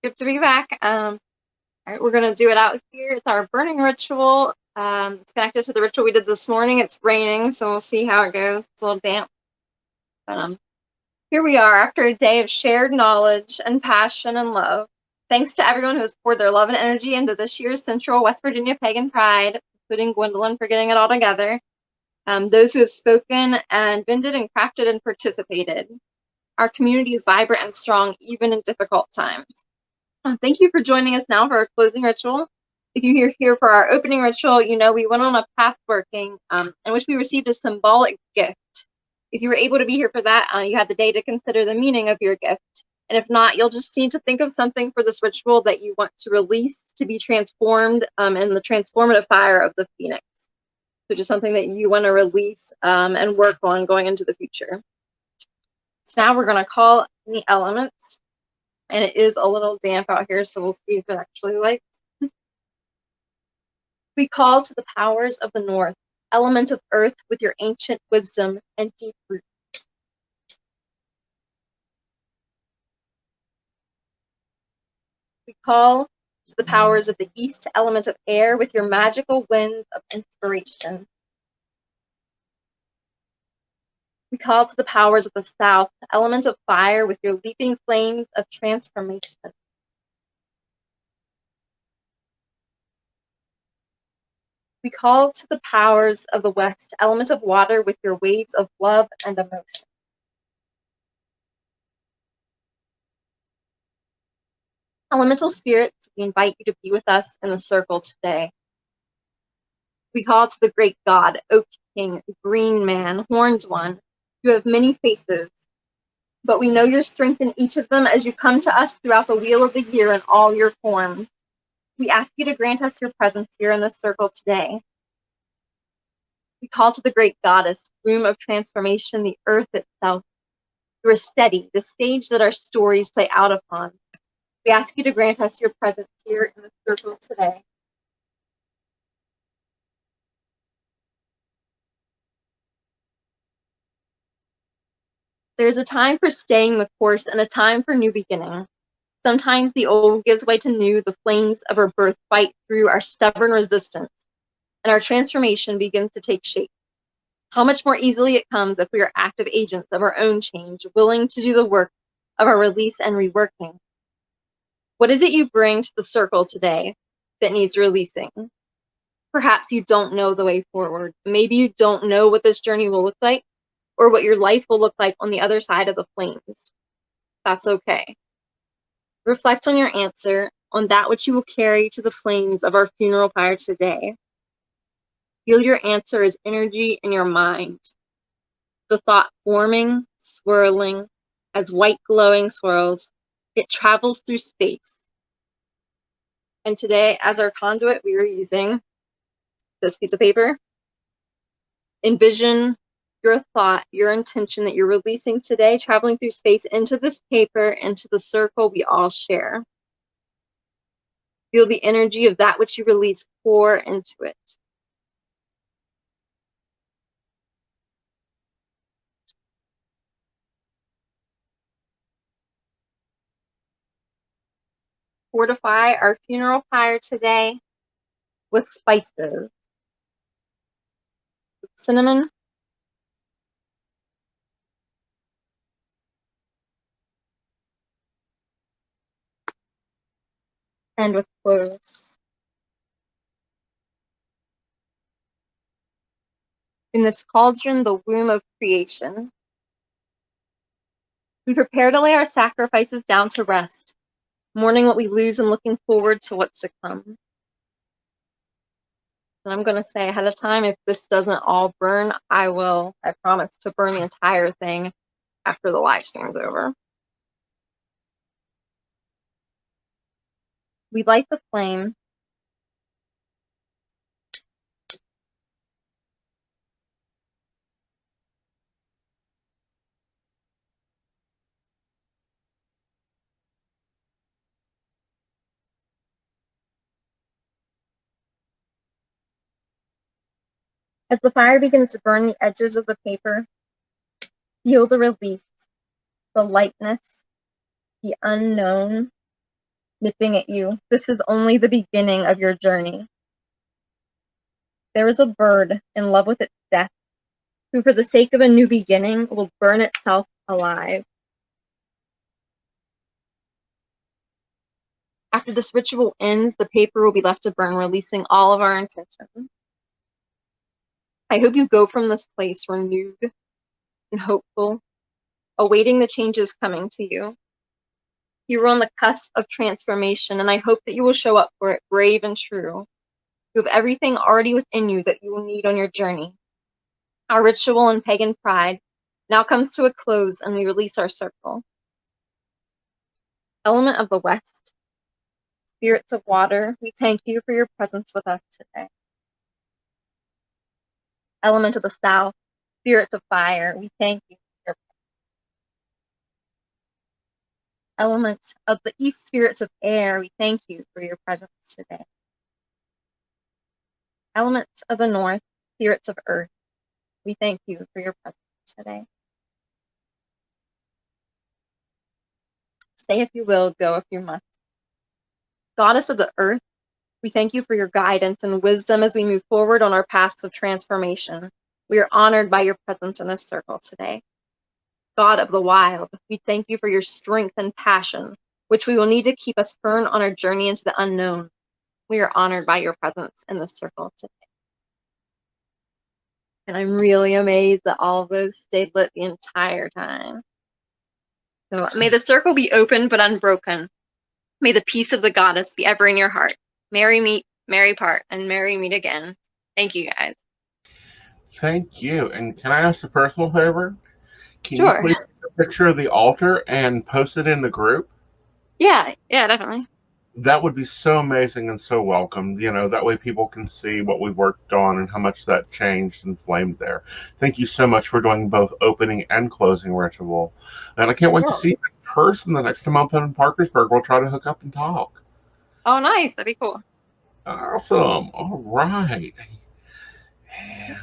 Good to be back. All right, we're going to do it out here. It's our burning ritual. It's connected to the ritual we did this morning. It's raining, so we'll see how it goes. It's a little damp. But here we are after a day of shared knowledge and passion and love. Thanks to everyone who has poured their love and energy into this year's Central West Virginia Pagan Pride, including Gwendolyn for getting it all together. Those who have spoken and vended and crafted and participated. Our community is vibrant and strong, even in difficult times. Thank you for joining us now for our closing ritual. If you're here for our opening ritual, you know we went on a path working in which we received a symbolic gift. If you were able to be here for that, you had the day to consider the meaning of your gift. And if not, you'll just need to think of something for this ritual that you want to release to be transformed in the transformative fire of the Phoenix. So just something that you want to release and work on going into the future. So now we're going to call in the elements. And it is a little damp out here, so we'll see if it actually lights. We call to the powers of the north, element of earth with your ancient wisdom and deep root. We call to the powers of the east, element of air with your magical winds of inspiration. We call to the powers of the south, element of fire with your leaping flames of transformation. We call to the powers of the west, element of water with your waves of love and emotion. Elemental spirits, we invite you to be with us in the circle today. We call to the great God, Oak King, Green Man, Horned One. You have many faces, but we know your strength in each of them as you come to us throughout the wheel of the year in all your forms. We ask you to grant us your presence here in this circle today. We call to the great goddess, womb of transformation, the earth itself. You are steady, the stage that our stories play out upon. We ask you to grant us your presence here in the circle today. There is a time for staying the course and a time for new beginning. Sometimes the old gives way to new, the flames of our birth fight through our stubborn resistance, and our transformation begins to take shape. How much more easily it comes if we are active agents of our own change, willing to do the work of our release and reworking. What is it you bring to the circle today that needs releasing? Perhaps you don't know the way forward. Maybe you don't know what this journey will look like or what your life will look like on the other side of the flames. That's okay. Reflect on your answer, on that which you will carry to the flames of our funeral pyre today. Feel your answer as energy in your mind. The thought forming, swirling, as white glowing swirls, it travels through space. And today, as our conduit, we are using this piece of paper. Envision your thought, your intention that you're releasing today, traveling through space into this paper, into the circle we all share. Feel the energy of that which you release pour into it. Fortify our funeral pyre today with spices. With cinnamon, and with cloves. In this cauldron, the womb of creation, we prepare to lay our sacrifices down to rest, mourning what we lose and looking forward to what's to come. And I'm going to say ahead of time, if this doesn't all burn, I promise to burn the entire thing after the live stream's over. We light the flame. As the fire begins to burn the edges of the paper, feel the release, the lightness, the unknown, nipping at you. This is only the beginning of your journey. There is a bird in love with its death, who for the sake of a new beginning will burn itself alive. After this ritual ends, the paper will be left to burn, releasing all of our intentions. I hope you go from this place renewed and hopeful, awaiting the changes coming to you. You are on the cusp of transformation, and I hope that you will show up for it brave and true. You have everything already within you that you will need on your journey. Our ritual and pagan pride now comes to a close, and we release our circle. Element of the West, spirits of water, we thank you for your presence with us today. Element of the South, spirits of fire, we thank you for your presence. Element of the East, spirits of air, we thank you for your presence today. Element of the North, spirits of earth, we thank you for your presence today. Stay if you will, go if you must. Goddess of the earth, we thank you for your guidance and wisdom as we move forward on our paths of transformation. We are honored by your presence in this circle today. God of the wild, we thank you for your strength and passion, which we will need to keep us firm on our journey into the unknown. We are honored by your presence in this circle today. And I'm really amazed that all of those stayed lit the entire time. So may the circle be open but unbroken. May the peace of the goddess be ever in your heart. Merry meet, merry part, and merry meet again. Thank you, guys. Thank you. And can I ask a personal favor? Can you Sure. please take a picture of the altar and post it in the group? Yeah, definitely. That would be so amazing and so welcome. That way people can see what we worked on and how much that changed and flamed there. Thank you so much for doing both opening and closing ritual. And I can't wait to Cool. see you in person the next time I'm in Parkersburg. We'll try to hook up and talk. Oh, nice. That'd be cool. Awesome. All right. And